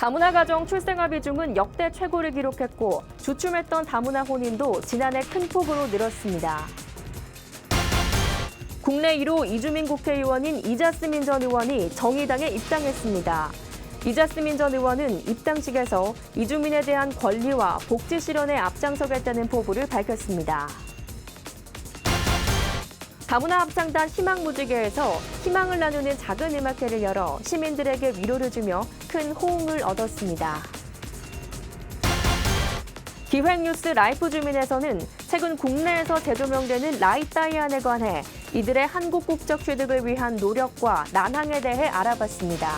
다문화 가정 출생아 비중은 역대 최고를 기록했고 주춤했던 다문화 혼인도 지난해 큰 폭으로 늘었습니다. 국내 1호 이주민 국회의원인 이자스민 전 의원이 정의당에 입당했습니다. 이자스민 전 의원은 입당식에서 이주민에 대한 권리와 복지 실현에 앞장서겠다는 포부를 밝혔습니다. 다문화 합창단 희망무지개에서 희망을 나누는 작은 음악회를 열어 시민들에게 위로를 주며 큰 호응을 얻었습니다. 기획뉴스 라이프 주민에서는 최근 국내에서 재조명되는 라이따이안에 관해 이들의 한국 국적 취득을 위한 노력과 난항에 대해 알아봤습니다.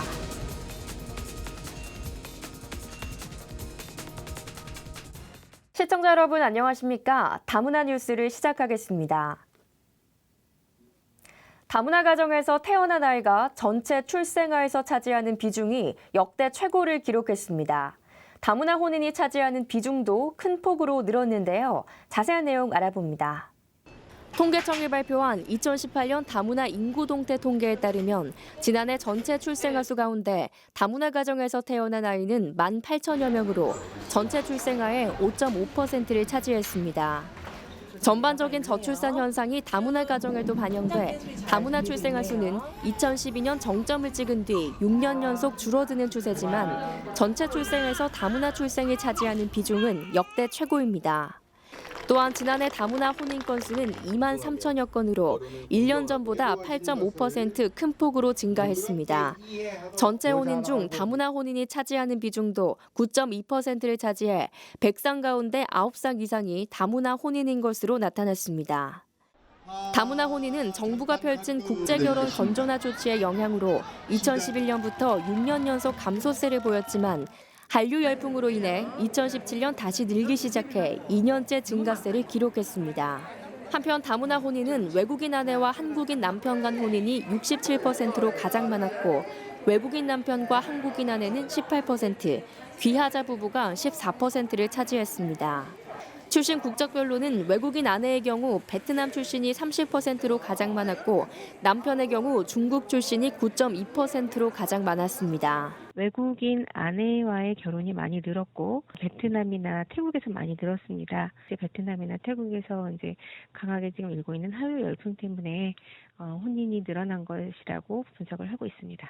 시청자 여러분 안녕하십니까? 다문화 뉴스를 시작하겠습니다. 다문화 가정에서 태어난 아이가 전체 출생아에서 차지하는 비중이 역대 최고를 기록했습니다. 다문화 혼인이 차지하는 비중도 큰 폭으로 늘었는데요. 자세한 내용 알아봅니다. 통계청이 발표한 2018년 다문화 인구 동태 통계에 따르면 지난해 전체 출생아 수 가운데 다문화 가정에서 태어난 아이는 18,000여 명으로 전체 출생아의 5.5%를 차지했습니다. 전반적인 저출산 현상이 다문화 가정에도 반영돼 다문화 출생아 수는 2012년 정점을 찍은 뒤 6년 연속 줄어드는 추세지만 전체 출생에서 다문화 출생이 차지하는 비중은 역대 최고입니다. 또한 지난해 다문화 혼인 건수는 2만 3천여 건으로 1년 전보다 8.5% 큰 폭으로 증가했습니다. 전체 혼인 중 다문화 혼인이 차지하는 비중도 9.2%를 차지해 100상 가운데 9상 이상이 다문화 혼인인 것으로 나타났습니다. 다문화 혼인은 정부가 펼친 국제결혼 건전화 조치의 영향으로 2011년부터 6년 연속 감소세를 보였지만 한류 열풍으로 인해 2017년 다시 늘기 시작해 2년째 증가세를 기록했습니다. 한편 다문화 혼인은 외국인 아내와 한국인 남편 간 혼인이 67%로 가장 많았고 외국인 남편과 한국인 아내는 18%, 귀하자 부부가 14%를 차지했습니다. 출신 국적별로는 외국인 아내의 경우 베트남 출신이 30%로 가장 많았고 남편의 경우 중국 출신이 9.2%로 가장 많았습니다. 외국인 아내와의 결혼이 많이 늘었고 베트남이나 태국에서 많이 늘었습니다. 베트남이나 태국에서 강하게 지금 일고 있는 한류 열풍 때문에 혼인이 늘어난 것이라고 분석을 하고 있습니다.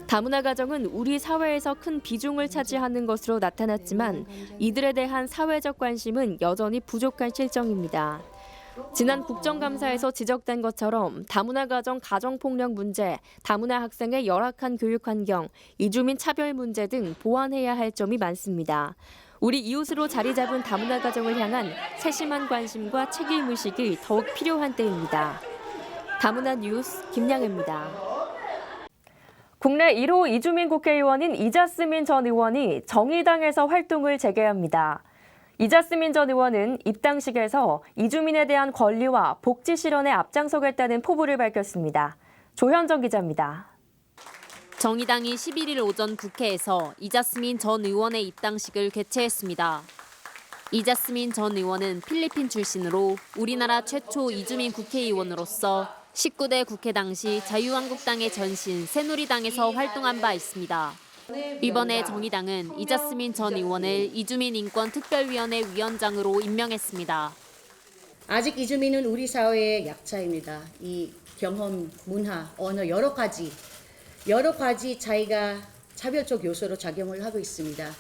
다문화 가정은 우리 사회에서 큰 비중을 차지하는 것으로 나타났지만 이들에 대한 사회적 관심은 여전히 부족한 실정입니다. 지난 국정감사에서 지적된 것처럼 다문화 가정 가정폭력 문제, 다문화 학생의 열악한 교육 환경, 이주민 차별 문제 등 보완해야 할 점이 많습니다. 우리 이웃으로 자리 잡은 다문화 가정을 향한 세심한 관심과 책임의식이 더욱 필요한 때입니다. 다문화 뉴스 김양혜입니다. 국내 1호 이주민 국회의원인 이자스민 전 의원이 정의당에서 활동을 재개합니다. 이자스민 전 의원은 입당식에서 이주민에 대한 권리와 복지 실현에 앞장서겠다는 포부를 밝혔습니다. 조현정 기자입니다. 정의당이 11일 오전 국회에서 이자스민 전 의원의 입당식을 개최했습니다. 이자스민 전 의원은 필리핀 출신으로 우리나라 최초 이주민 국회의원으로서 19대 국회 당시 자유한국당의 전신 새누리당에서 활동한 바 있습니다. 이번에 정의당은 이자스민 전 의원을 이주민 인권특별위원회 위원장으로 임명했습니다. 아직 이주민은 우리 사회의 약자입니다. 이 경험, 문화, 언어 여러 가지 차이가 차별적 요소로 작용을 하고 있습니다.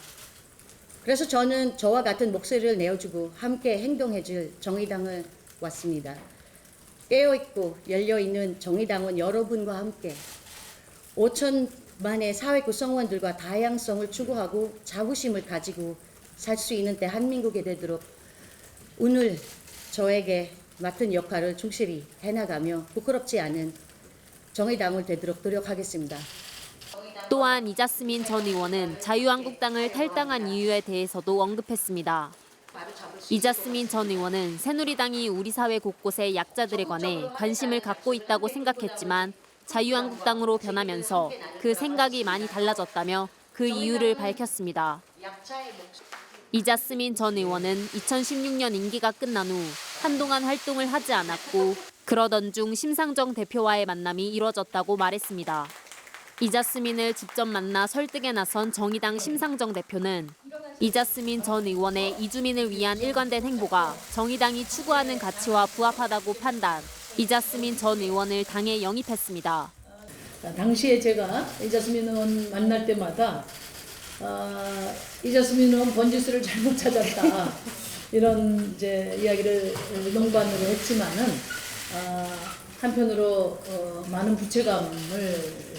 그래서 저는 저와 같은 목소리를 내어주고 함께 행동해줄 정의당을 왔습니다. 깨어있고 열려있는 정의당원 여러분과 함께 5천만의 사회 구성원들과 다양성을 추구하고 자부심을 가지고 살 수 있는 대한민국이 되도록 오늘 저에게 맡은 역할을 충실히 해나가며 부끄럽지 않은 정의당을 되도록 노력하겠습니다. 또한 이자스민 전 의원은 자유한국당을 탈당한 이유에 대해서도 언급했습니다. 이자스민 전 의원은 새누리당이 우리 사회 곳곳의 약자들에 관해 관심을 갖고 있다고 생각했지만 자유한국당으로 변하면서 그 생각이 많이 달라졌다며 그 이유를 밝혔습니다. 이자스민 전 의원은 2016년 임기가 끝난 후 한동안 활동을 하지 않았고 그러던 중 심상정 대표와의 만남이 이뤄졌다고 말했습니다. 이자스민을 직접 만나 설득에 나선 정의당 심상정 대표는 이자스민 전 의원의 이주민을 위한 일관된 행보가 정의당이 추구하는 가치와 부합하다고 판단, 이자스민 전 의원을 당에 영입했습니다. 당시에 제가 이자스민 의원 만날 때마다 이자스민 의원 번지수를 잘못 찾았다 이런 이제 이야기를 농반으로 했지만은 한편으로 많은 부채감을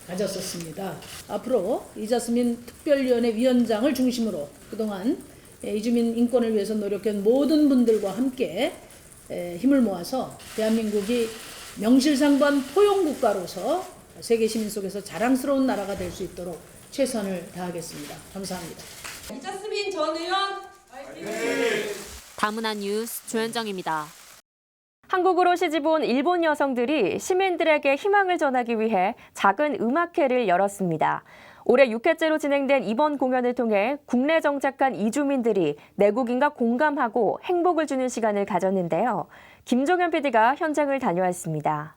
가졌었습니다. 앞으로 이자스민 특별위원회 위원장을 중심으로 그동안 이주민 인권을 위해서 노력한 모든 분들과 함께 힘을 모아서 대한민국이 명실상부한 포용국가로서 세계 시민 속에서 자랑스러운 나라가 될 수 있도록 최선을 다하겠습니다. 감사합니다. 이자스민 전 의원 다문화 뉴스 조현정입니다. 한국으로 시집온 일본 여성들이 시민들에게 희망을 전하기 위해 작은 음악회를 열었습니다. 올해 6회째로 진행된 이번 공연을 통해 국내 정착한 이주민들이 내국인과 공감하고 행복을 주는 시간을 가졌는데요. 김종현 PD가 현장을 다녀왔습니다.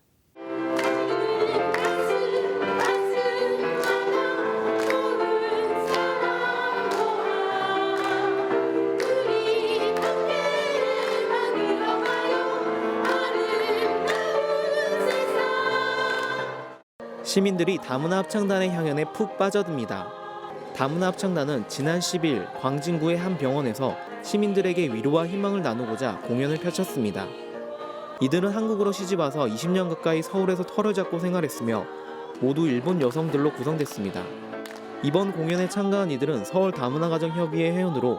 시민들이 다문화 합창단의 향연에 푹 빠져듭니다. 다문화 합창단은 지난 10일 광진구의 한 병원에서 시민들에게 위로와 희망을 나누고자 공연을 펼쳤습니다. 이들은 한국으로 시집와서 20년 가까이 서울에서 터를 잡고 생활했으며 모두 일본 여성들로 구성됐습니다. 이번 공연에 참가한 이들은 서울 다문화가정협의회 회원으로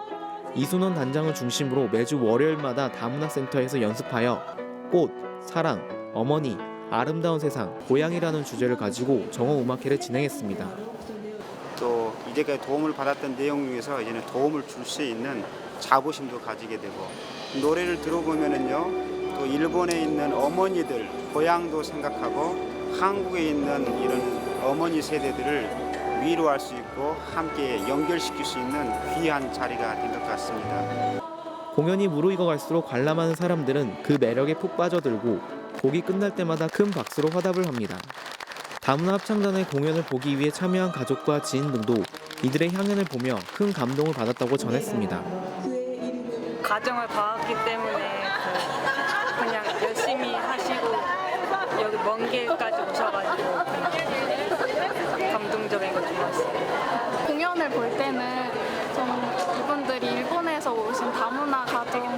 이순원 단장을 중심으로 매주 월요일마다 다문화센터에서 연습하여 꽃, 사랑, 어머니, 아름다운 세상, 고향이라는 주제를 가지고 정오음악회를 진행했습니다. 또 이제까지 도움을 받았던 내용 중에서 이제는 도움을 줄 수 있는 자부심도 가지게 되고 노래를 들어보면은요 또 일본에 있는 어머니들 고향도 생각하고 한국에 있는 이런 어머니 세대들을 위로할 수 있고 함께 연결시킬 수 있는 귀한 자리가 된 것 같습니다. 공연이 무르익어 갈수록 관람하는 사람들은 그 매력에 푹 빠져들고 곡이 끝날 때마다 큰 박수로 화답을 합니다. 다문화 합창단의 공연을 보기 위해 참여한 가족과 지인 등도 이들의 향연을 보며 큰 감동을 받았다고 전했습니다. 가정을 봐왔기 때문에 그냥 열심히 하시고 여기 먼 길까지 오셔가지고 감동적인 것 좋았어요. 공연을 볼 때는 좀 이분들이 일본에서 오신 다문화 가정에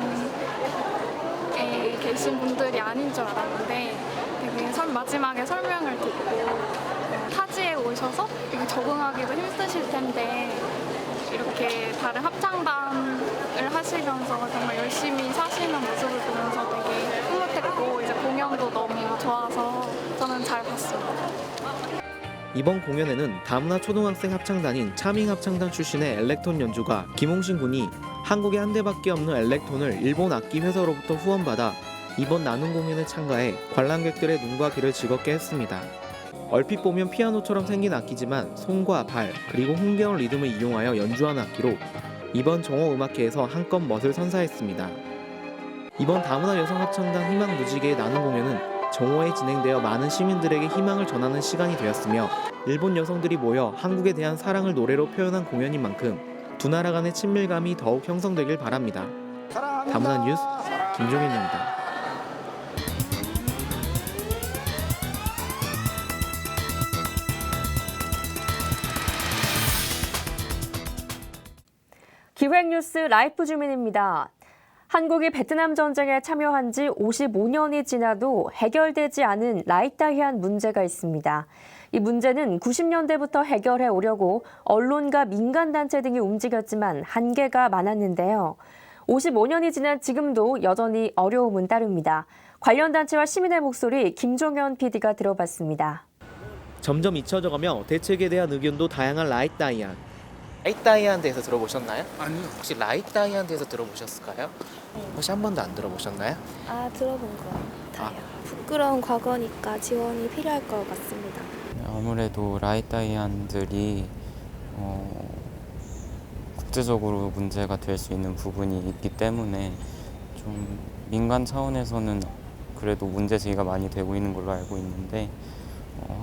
계신 분들이 아닌 줄 알았는데 되게 마지막에 설명을 듣고 타지에 오셔서 되게 적응하기도 힘드실 텐데 이렇게 다른 합창단을 하시면서 정말 열심히 사시는 모습을 보면서 되게 흐뭇했고 이제 공연도 너무 좋아서 저는 잘 봤습니다. 이번 공연에는 다문화 초등학생 합창단인 차밍 합창단 출신의 엘렉톤 연주가 김홍신 군이 한국에 한 대밖에 없는 엘렉톤을 일본 악기 회사로부터 후원받아 이번 나눔 공연에 참가해 관람객들의 눈과 귀를 즐겁게 했습니다. 얼핏 보면 피아노처럼 생긴 악기지만 손과 발 그리고 흥겨운 리듬을 이용하여 연주하는 악기로 이번 정오음악회에서 한껏 멋을 선사했습니다. 이번 다문화 여성 합창단 희망 무지개의 나눔 공연은 정오에 진행되어 많은 시민들에게 희망을 전하는 시간이 되었으며 일본 여성들이 모여 한국에 대한 사랑을 노래로 표현한 공연인 만큼 두 나라 간의 친밀감이 더욱 형성되길 바랍니다. 다문화 뉴스 김종현입니다. 기획뉴스 라이프 주민입니다. 한국이 베트남 전쟁에 참여한 지 55년이 지나도 해결되지 않은 라이따히안 문제가 있습니다. 이 문제는 90년대부터 해결해 오려고 언론과 민간단체 등이 움직였지만 한계가 많았는데요. 55년이 지난 지금도 여전히 어려움은 따릅니다. 관련 단체와 시민의 목소리 김종현 PD가 들어봤습니다. 점점 잊혀져가며 대책에 대한 의견도 다양한 라이따히안. 라이따히안 대해서 들어보셨나요? 아니요. 혹시 라이따히안 대해서 들어보셨을까요? 혹시 한 번도 안 들어보셨나요? 들어본 것 같아요. 부끄러운 과거니까 지원이 필요할 것 같습니다. 아무래도 라이따히안들이 국제적으로 문제가 될 수 있는 부분이 있기 때문에 좀 민간 차원에서는 그래도 문제 제기가 많이 되고 있는 걸로 알고 있는데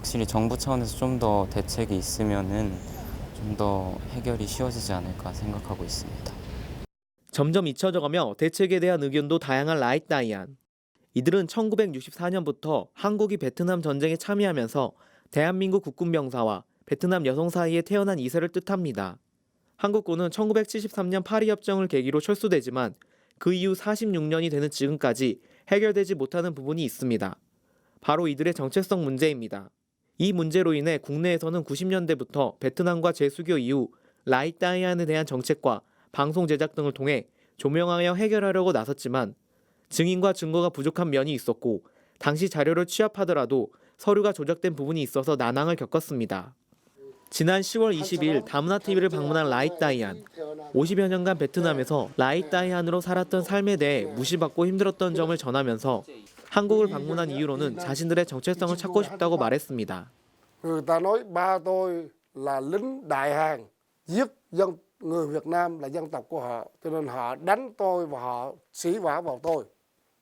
확실히 정부 차원에서 좀 더 대책이 있으면은 좀 더 해결이 쉬워지지 않을까 생각하고 있습니다. 점점 잊혀져가며 대책에 대한 의견도 다양한 라이트 다이안. 이들은 1964년부터 한국이 베트남 전쟁에 참여하면서 대한민국 국군 병사와 베트남 여성 사이에 태어난 이세를 뜻합니다. 한국군은 1973년 파리협정을 계기로 철수되지만 그 이후 46년이 되는 지금까지 해결되지 못하는 부분이 있습니다. 바로 이들의 정체성 문제입니다. 이 문제로 인해 국내에서는 90년대부터 베트남과 재수교 이후 라이트 다이안에 대한 정책과 방송 제작 등을 통해 조명하여 해결하려고 나섰지만 증인과 증거가 부족한 면이 있었고 당시 자료를 취합하더라도 서류가 조작된 부분이 있어서 난항을 겪었습니다. 지난 10월 22일 다문화TV를 방문한 라이트 다이안. 50여 년간 베트남에서 라이트 다이안으로 살았던 삶에 대해 무시받고 힘들었던 점을 전하면서 한국을 방문한 이유로는 자신들의 정체성을 찾고 싶다고 말했습니다. Người ta nói ba tôi là lính Đại Hàn, giết người Việt Nam là dân tộc của họ, cho nên họ đánh tôi và họ xỉ vả vào tôi.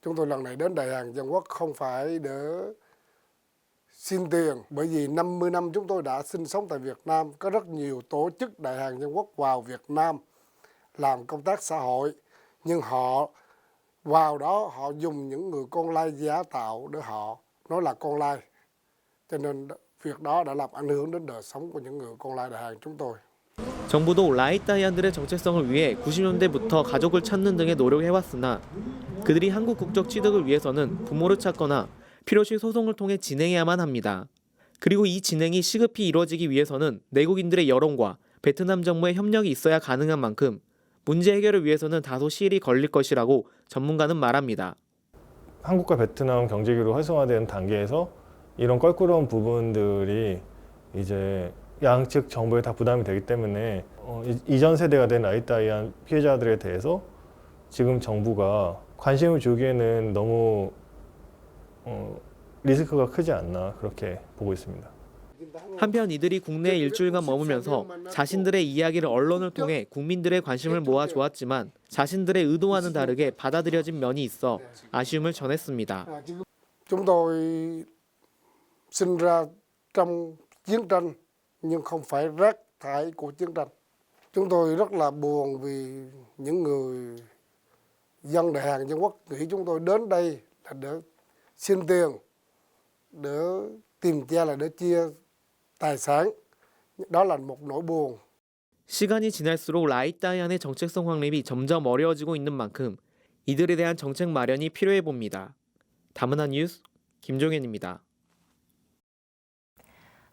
Chúng tôi lần này đến Đại Hàn Dân Quốc không phải để xin tiền, bởi vì 50 năm chúng tôi đã sinh sống tại Việt Nam, có rất nhiều tổ chức Đại Hàn Dân Quốc vào Việt Nam làm công tác xã hội, nhưng họ vào đó họ dùng những người con lai giả tạo để họ nói là con lai, cho nên việc đó đã làm ảnh hưởng đến đời sống của những người con lai Đại Hàn chúng tôi. 정부도 라이트 다이안들의 정체성을 위해 90년대부터 가족을 찾는 등의 노력해왔으나 그들이 한국 국적 취득을 위해서는 부모를 찾거나 필요시 소송을 통해 진행해야만 합니다. 그리고 이 진행이 시급히 이루어지기 위해서는 내국인들의 여론과 베트남 정부의 협력이 있어야 가능한 만큼 문제 해결을 위해서는 다소 시일이 걸릴 것이라고 전문가는 말합니다. 한국과 베트남 경제교류 활성화되는 단계에서 이런 껄끄러운 부분들이 이제 양측 정부에 다 부담이 되기 때문에 이전 세대가 된 라이트 다이안 피해자들에 대해서 지금 정부가 관심을 주기에는 너무 리스크가 크지 않나 그렇게 보고 있습니다. 한편 이들이 국내에 일주일간 머물면서 자신들의 이야기를 언론을 통해 국민들의 관심을 모아 좋았지만 자신들의 의도와는 다르게 받아들여진 면이 있어 아쉬움을 전했습니다. Chúng tôi sinh ra trong chiến tranh nhưng không phải rác thải của chiến tranh. Chúng tôi rất là buồn vì những người dân Đại Hàn Dân Quốc nghĩ chúng tôi đến đây là để xin tiền, để tìm cha là để chia tài sản. Đó là một nỗi buồn. 시간이 지날수록 라이트 다이안의 정체성 확립이 점점 어려워지고 있는 만큼 이들에 대한 정책 마련이 필요해 봅니다. 다문화 뉴스 김종현입니다.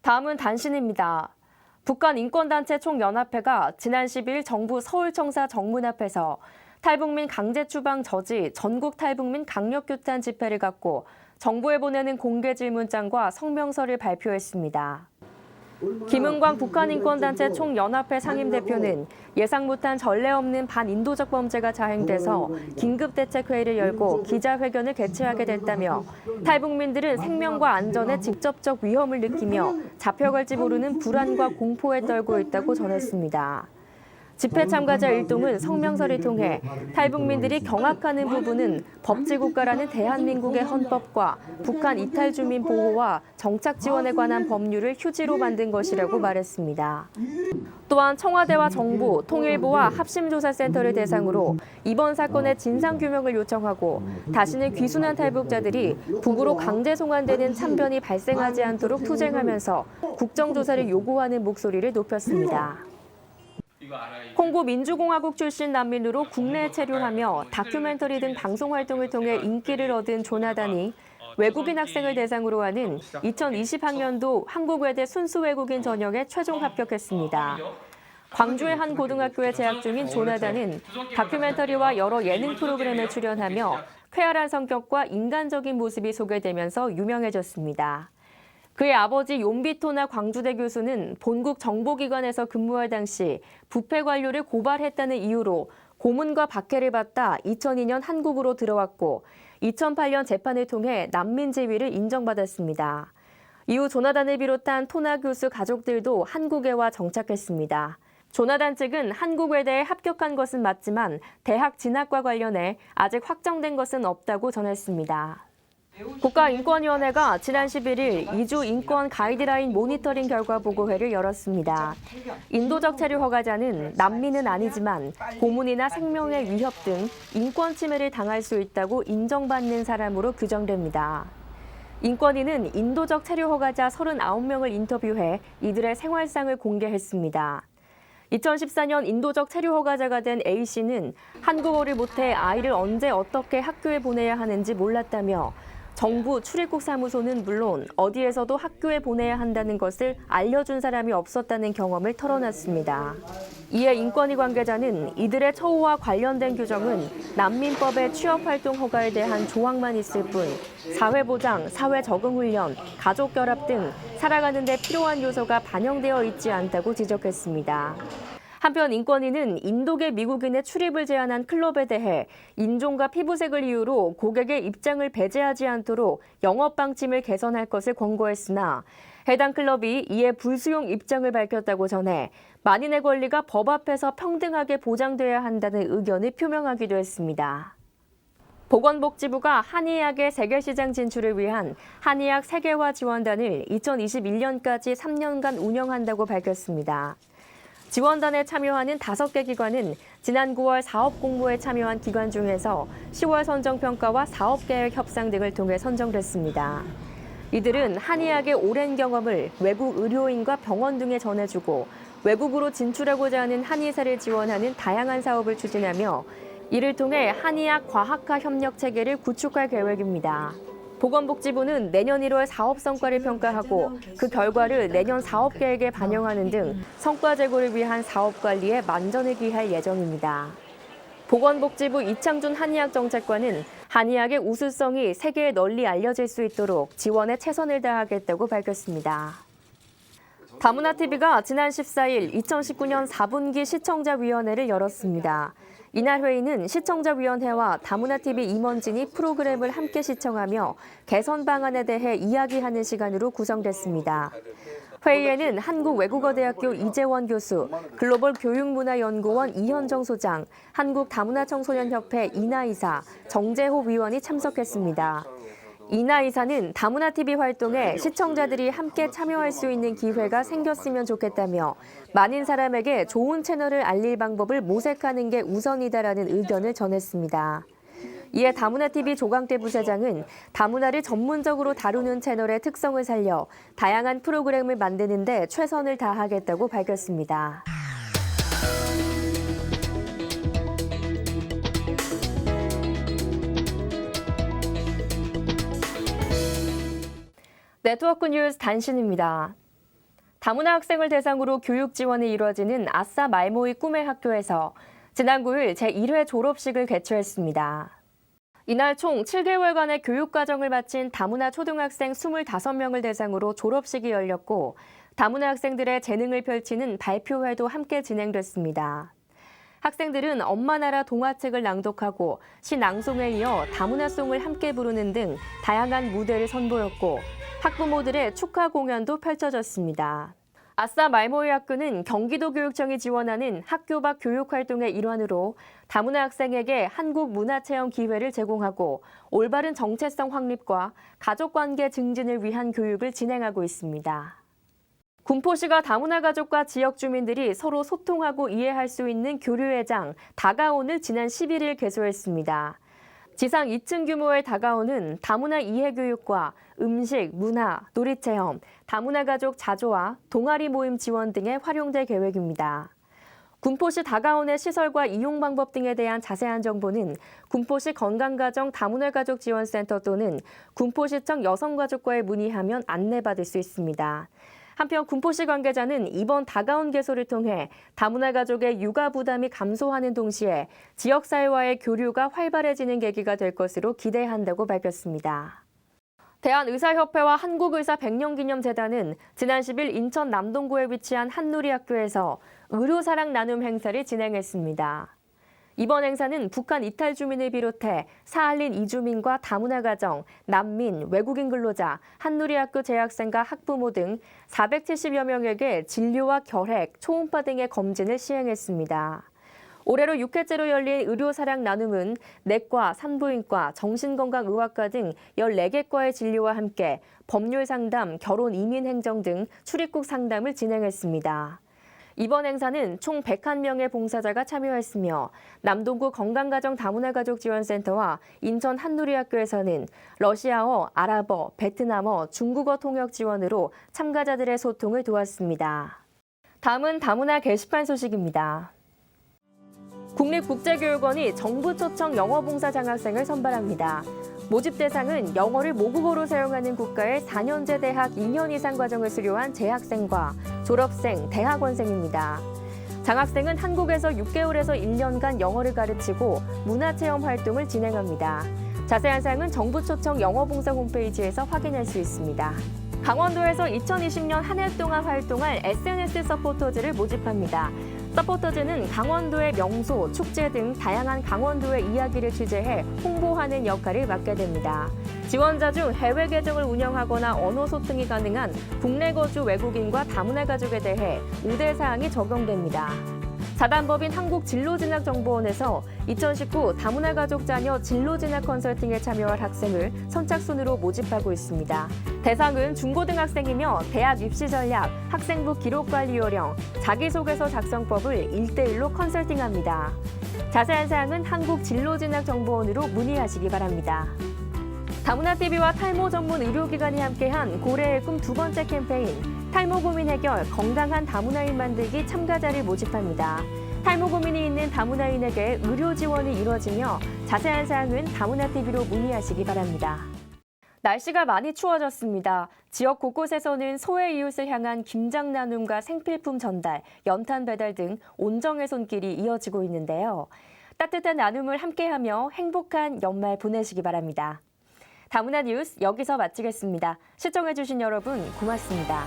다음은 단신입니다. 북한 인권단체 총연합회가 지난 10일 정부 서울청사 정문 앞에서 탈북민 강제 추방 저지 전국 탈북민 강력규탄 집회를 갖고 정부에 보내는 공개 질문장과 성명서를 발표했습니다. 김은광 북한인권단체 총연합회 상임대표는 예상 못한 전례 없는 반인도적 범죄가 자행돼서 긴급대책회의를 열고 기자회견을 개최하게 됐다며 탈북민들은 생명과 안전에 직접적 위험을 느끼며 잡혀갈지 모르는 불안과 공포에 떨고 있다고 전했습니다. 집회 참가자 일동은 성명서를 통해 탈북민들이 경악하는 부분은 법치국가라는 대한민국의 헌법과 북한 이탈 주민 보호와 정착 지원에 관한 법률을 휴지로 만든 것이라고 말했습니다. 또한 청와대와 정부, 통일부와 합심조사센터를 대상으로 이번 사건의 진상규명을 요청하고 다시는 귀순한 탈북자들이 북으로 강제 송환되는 참변이 발생하지 않도록 투쟁하면서 국정조사를 요구하는 목소리를 높였습니다. 콩고 민주공화국 출신 난민으로 국내에 체류하며 다큐멘터리 등 방송 활동을 통해 인기를 얻은 조나단이 외국인 학생을 대상으로 하는 2020학년도 한국외대 순수 외국인 전형에 최종 합격했습니다. 광주의 한 고등학교에 재학 중인 조나단은 다큐멘터리와 여러 예능 프로그램에 출연하며 쾌활한 성격과 인간적인 모습이 소개되면서 유명해졌습니다. 그의 아버지 용비토나 광주대 교수는 본국 정보기관에서 근무할 당시 부패 관료를 고발했다는 이유로 고문과 박해를 받다 2002년 한국으로 들어왔고 2008년 재판을 통해 난민 지위를 인정받았습니다. 이후 조나단을 비롯한 토나 교수 가족들도 한국에 와 정착했습니다. 조나단 측은 한국외대에 합격한 것은 맞지만 대학 진학과 관련해 아직 확정된 것은 없다고 전했습니다. 국가인권위원회가 지난 11일 2주 인권 가이드라인 모니터링 결과 보고회를 열었습니다. 인도적 체류 허가자는 난민은 아니지만 고문이나 생명의 위협 등 인권 침해를 당할 수 있다고 인정받는 사람으로 규정됩니다. 인권위는 인도적 체류 허가자 39명을 인터뷰해 이들의 생활상을 공개했습니다. 2014년 인도적 체류 허가자가 된 A씨는 한국어를 못해 아이를 언제 어떻게 학교에 보내야 하는지 몰랐다며 정부 출입국 사무소는 물론 어디에서도 학교에 보내야 한다는 것을 알려준 사람이 없었다는 경험을 털어놨습니다. 이에 인권위 관계자는 이들의 처우와 관련된 규정은 난민법의 취업활동 허가에 대한 조항만 있을 뿐 사회보장, 사회적응훈련, 가족결합 등 살아가는 데 필요한 요소가 반영되어 있지 않다고 지적했습니다. 한편 인권위는 인도계 미국인의 출입을 제한한 클럽에 대해 인종과 피부색을 이유로 고객의 입장을 배제하지 않도록 영업 방침을 개선할 것을 권고했으나 해당 클럽이 이에 불수용 입장을 밝혔다고 전해 만인의 권리가 법 앞에서 평등하게 보장돼야 한다는 의견을 표명하기도 했습니다. 보건복지부가 한의학의 세계시장 진출을 위한 한의학 세계화 지원단을 2021년까지 3년간 운영한다고 밝혔습니다. 지원단에 참여하는 5개 기관은 지난 9월 사업 공모에 참여한 기관 중에서 10월 선정평가와 사업계획 협상 등을 통해 선정됐습니다. 이들은 한의학의 오랜 경험을 외국 의료인과 병원 등에 전해주고 외국으로 진출하고자 하는 한의사를 지원하는 다양한 사업을 추진하며 이를 통해 한의학 과학화 협력 체계를 구축할 계획입니다. 보건복지부는 내년 1월 사업 성과를 평가하고 그 결과를 내년 사업 계획에 반영하는 등 성과 제고를 위한 사업 관리에 만전을 기할 예정입니다. 보건복지부 이창준 한의학정책관은 한의학의 우수성이 세계에 널리 알려질 수 있도록 지원에 최선을 다하겠다고 밝혔습니다. 다문화TV가 지난 14일 2019년 4분기 시청자위원회를 열었습니다. 이날 회의는 시청자위원회와 다문화TV 임원진이 프로그램을 함께 시청하며 개선 방안에 대해 이야기하는 시간으로 구성됐습니다. 회의에는 한국외국어대학교 이재원 교수, 글로벌 교육문화연구원 이현정 소장, 한국다문화청소년협회 이나 이사, 정재호 위원이 참석했습니다. 이나 이사는 다문화TV 활동에 시청자들이 함께 참여할 수 있는 기회가 생겼으면 좋겠다며 많은 사람에게 좋은 채널을 알릴 방법을 모색하는 게 우선이다라는 의견을 전했습니다. 이에 다문화TV 조강태 부사장은 다문화를 전문적으로 다루는 채널의 특성을 살려 다양한 프로그램을 만드는 데 최선을 다하겠다고 밝혔습니다. 네트워크 뉴스 단신입니다. 다문화 학생을 대상으로 교육 지원이 이루어지는 아싸 말모이 꿈의 학교에서 지난 9일 제1회 졸업식을 개최했습니다. 이날 총 7개월간의 교육과정을 마친 다문화 초등학생 25명을 대상으로 졸업식이 열렸고 다문화 학생들의 재능을 펼치는 발표회도 함께 진행됐습니다. 학생들은 엄마 나라 동화책을 낭독하고 시낭송에 이어 다문화송을 함께 부르는 등 다양한 무대를 선보였고 학부모들의 축하 공연도 펼쳐졌습니다. 아싸 말모이 학교는 경기도교육청이 지원하는 학교 밖 교육활동의 일환으로 다문화 학생에게 한국 문화체험 기회를 제공하고 올바른 정체성 확립과 가족관계 증진을 위한 교육을 진행하고 있습니다. 군포시가 다문화 가족과 지역 주민들이 서로 소통하고 이해할 수 있는 교류의 장 다가온을 지난 11일 개소했습니다. 지상 2층 규모의 다가온은 다문화 이해교육과 음식, 문화, 놀이체험, 다문화 가족 자조와 동아리 모임 지원 등에 활용될 계획입니다. 군포시 다가온의 시설과 이용 방법 등에 대한 자세한 정보는 군포시 건강가정 다문화가족 지원센터 또는 군포시청 여성가족과에 문의하면 안내받을 수 있습니다. 한편 군포시 관계자는 이번 다가온 개소를 통해 다문화 가족의 육아 부담이 감소하는 동시에 지역사회와의 교류가 활발해지는 계기가 될 것으로 기대한다고 밝혔습니다. 대한의사협회와 한국의사 100년기념재단은 지난 10일 인천 남동구에 위치한 한누리학교에서 의료사랑 나눔 행사를 진행했습니다. 이번 행사는 북한 이탈 주민을 비롯해 사할린 이주민과 다문화 가정, 난민, 외국인 근로자, 한누리학교 재학생과 학부모 등 470여 명에게 진료와 결핵, 초음파 등의 검진을 시행했습니다. 올해로 6회째로 열린 의료사랑 나눔은 내과, 산부인과, 정신건강의학과 등 14개 과의 진료와 함께 법률 상담, 결혼 이민 행정 등 출입국 상담을 진행했습니다. 이번 행사는 총 101명의 봉사자가 참여했으며 남동구 건강가정 다문화가족지원센터와 인천 한누리학교에서는 러시아어, 아랍어, 베트남어, 중국어 통역 지원으로 참가자들의 소통을 도왔습니다. 다음은 다문화 게시판 소식입니다. 국립국제교육원이 정부 초청 영어봉사 장학생을 선발합니다. 모집 대상은 영어를 모국어로 사용하는 국가의 4년제 대학 2년 이상 과정을 수료한 재학생과 졸업생, 대학원생입니다. 장학생은 한국에서 6개월에서 1년간 영어를 가르치고 문화체험 활동을 진행합니다. 자세한 사항은 정부 초청 영어봉사 홈페이지에서 확인할 수 있습니다. 강원도에서 2020년 한 해 동안 활동할 SNS 서포터즈를 모집합니다. 서포터즈는 강원도의 명소, 축제 등 다양한 강원도의 이야기를 취재해 홍보하는 역할을 맡게 됩니다. 지원자 중 해외 계정을 운영하거나 언어 소통이 가능한 국내 거주 외국인과 다문화 가족에 대해 우대 사항이 적용됩니다. 자단법인 한국진로진학정보원에서 2019 다문화 가족 자녀 진로진학 컨설팅에 참여할 학생을 선착순으로 모집하고 있습니다. 대상은 중고등학생이며 대학 입시 전략, 학생부 기록관리 요령, 자기소개서 작성법을 1:1로 컨설팅합니다. 자세한 사항은 한국진로진학정보원으로 문의하시기 바랍니다. 다문화TV와 탈모 전문 의료기관이 함께한 고래의 꿈 2번째 캠페인 탈모 고민 해결 건강한 다문화인 만들기 참가자를 모집합니다. 탈모 고민이 있는 다문화인에게 의료 지원이 이루어지며 자세한 사항은 다문화TV로 문의하시기 바랍니다. 날씨가 많이 추워졌습니다. 지역 곳곳에서는 소외 이웃을 향한 김장 나눔과 생필품 전달, 연탄 배달 등 온정의 손길이 이어지고 있는데요. 따뜻한 나눔을 함께하며 행복한 연말 보내시기 바랍니다. 다문화 뉴스 여기서 마치겠습니다. 시청해주신 여러분 고맙습니다.